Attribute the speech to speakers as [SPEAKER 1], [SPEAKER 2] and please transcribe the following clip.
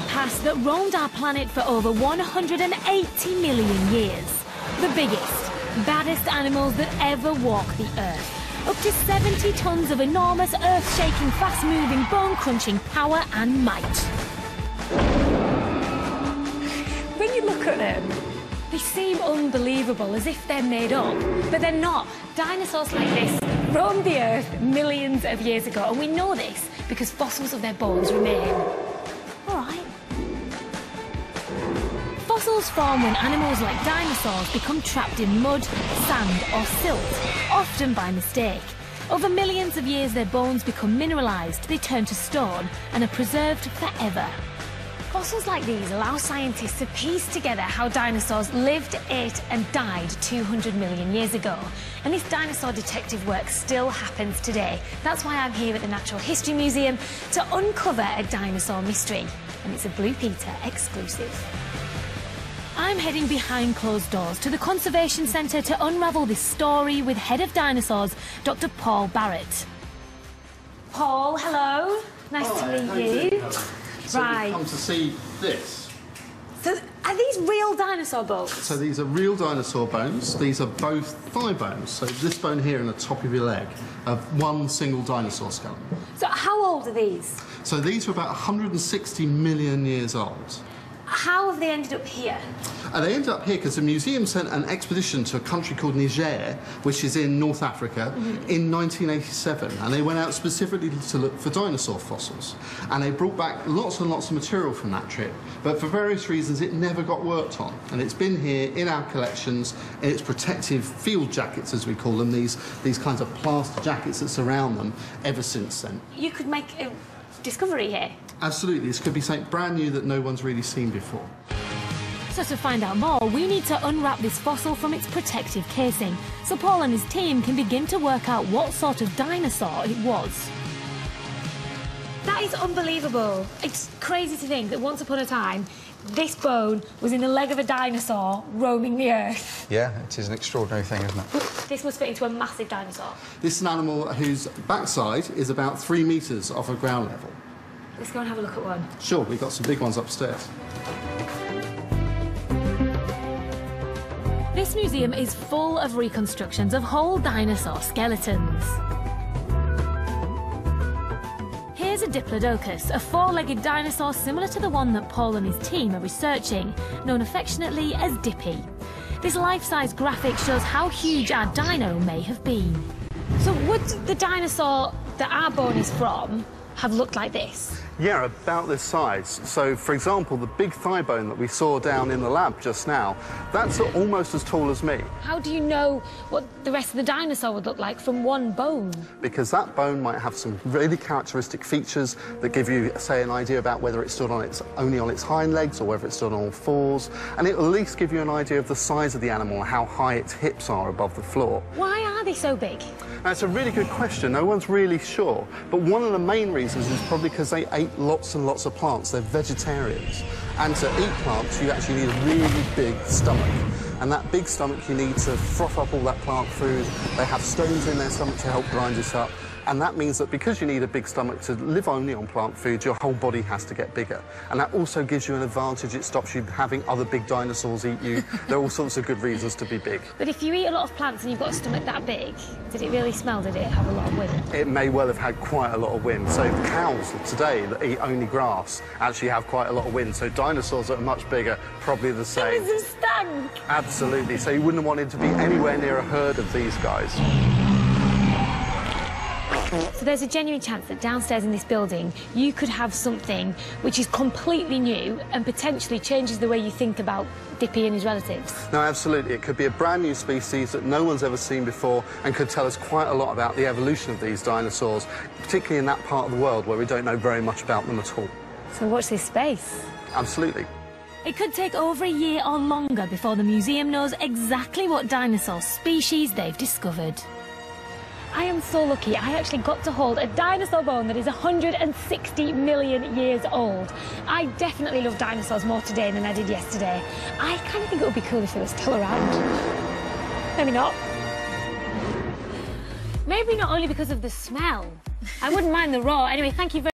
[SPEAKER 1] past that roamed our planet for over 180 million years. The biggest, baddest animals that ever walked the Earth. Up to 70 tons of enormous, earth-shaking, fast-moving, bone-crunching power and might. When you look at them, they seem unbelievable, as if they're made up, but they're not. Dinosaurs like this roamed the Earth millions of years ago, and we know this because fossils of their bones remain. All right. Fossils form when animals like dinosaurs become trapped in mud, sand or silt, often by mistake. Over millions of years, their bones become mineralised, they turn to stone and are preserved forever. Fossils like these allow scientists to piece together how dinosaurs lived, ate and died 200 million years ago. And this dinosaur detective work still happens today. That's why I'm here at the Natural History Museum to uncover a dinosaur mystery. And it's a Blue Peter exclusive. I'm heading behind closed doors to the Conservation Centre to unravel this story with Head of Dinosaurs, Dr. Paul Barrett. Paul, hello. Nice to meet you.
[SPEAKER 2] So
[SPEAKER 1] right.
[SPEAKER 2] We've come to see this.
[SPEAKER 1] So, are these real dinosaur bones?
[SPEAKER 2] So these are real dinosaur bones. These are both thigh bones. So this bone here and the top of your leg of one single dinosaur skeleton.
[SPEAKER 1] So how old are these?
[SPEAKER 2] So these are about 160 million years old.
[SPEAKER 1] How have they ended up here?
[SPEAKER 2] They ended up here because the museum sent an expedition to a country called Niger, which is in North Africa, in 1987. And they went out specifically to look for dinosaur fossils. And they brought back lots and lots of material from that trip. But for various reasons, it never got worked on. And it's been here in our collections in its protective field jackets, as we call them, these kinds of plaster jackets that surround them ever since then.
[SPEAKER 1] You could make a discovery here.
[SPEAKER 2] Absolutely. This could be something brand new that no one's really seen before.
[SPEAKER 1] So to find out more, we need to unwrap this fossil from its protective casing, so Paul and his team can begin to work out what sort of dinosaur it was. That is unbelievable. It's crazy to think that once upon a time, this bone was in the leg of a dinosaur roaming the Earth.
[SPEAKER 3] Yeah, it is an extraordinary thing, isn't it?
[SPEAKER 1] This must fit into a massive dinosaur.
[SPEAKER 2] This is an animal whose backside is about 3 metres off of ground level.
[SPEAKER 1] Let's go and have a look at one.
[SPEAKER 2] Sure, we've got some big ones upstairs.
[SPEAKER 1] This museum is full of reconstructions of whole dinosaur skeletons. Here's a Diplodocus, a four-legged dinosaur similar to the one that Paul and his team are researching, known affectionately as Dippy. This life-size graphic shows how huge our dino may have been. So would the dinosaur that our bone is from have looked like this?
[SPEAKER 2] Yeah, about this size. So, for example, the big thigh bone that we saw down in the lab just now, that's almost as tall as me.
[SPEAKER 1] How do you know what the rest of the dinosaur would look like from one bone?
[SPEAKER 2] Because that bone might have some really characteristic features that give you, say, an idea about whether it stood on only on its hind legs or whether it stood on all fours. And it will at least give you an idea of the size of the animal, how high its hips are above the floor.
[SPEAKER 1] Why are they so big?
[SPEAKER 2] That's a really good question. No one's really sure. But one of the main reasons is probably because they ate lots and lots of plants. They're vegetarians. And to eat plants, you actually need a really big stomach. And that big stomach, you need to froth up all that plant food. They have stones in their stomach to help grind it up. And that means that because you need a big stomach to live only on plant food, your whole body has to get bigger. And that also gives you an advantage. It stops you having other big dinosaurs eat you. There are all sorts of good reasons to be big.
[SPEAKER 1] But if you eat a lot of plants and you've got a stomach that big, did it really smell? Did it have a lot of wind?
[SPEAKER 2] It may well have had quite a lot of wind. So cows today that eat only grass actually have quite a lot of wind. So dinosaurs that are much bigger, probably the same.
[SPEAKER 1] It stank!
[SPEAKER 2] Absolutely. So you wouldn't have wanted to be anywhere near a herd of these guys.
[SPEAKER 1] So there's a genuine chance that downstairs in this building you could have something which is completely new and potentially changes the way you think about Dippy and his relatives.
[SPEAKER 2] No, absolutely. It could be a brand new species that no one's ever seen before and could tell us quite a lot about the evolution of these dinosaurs, particularly in that part of the world where we don't know very much about them at all.
[SPEAKER 1] So watch this space.
[SPEAKER 2] Absolutely.
[SPEAKER 1] It could take over a year or longer before the museum knows exactly what dinosaur species they've discovered. I am so lucky. I actually got to hold a dinosaur bone that is 160 million years old. I definitely love dinosaurs more today than I did yesterday. I kind of think it would be cool if they were still around. Maybe not. Maybe not only because of the smell. I wouldn't mind the raw. Anyway, thank you very much.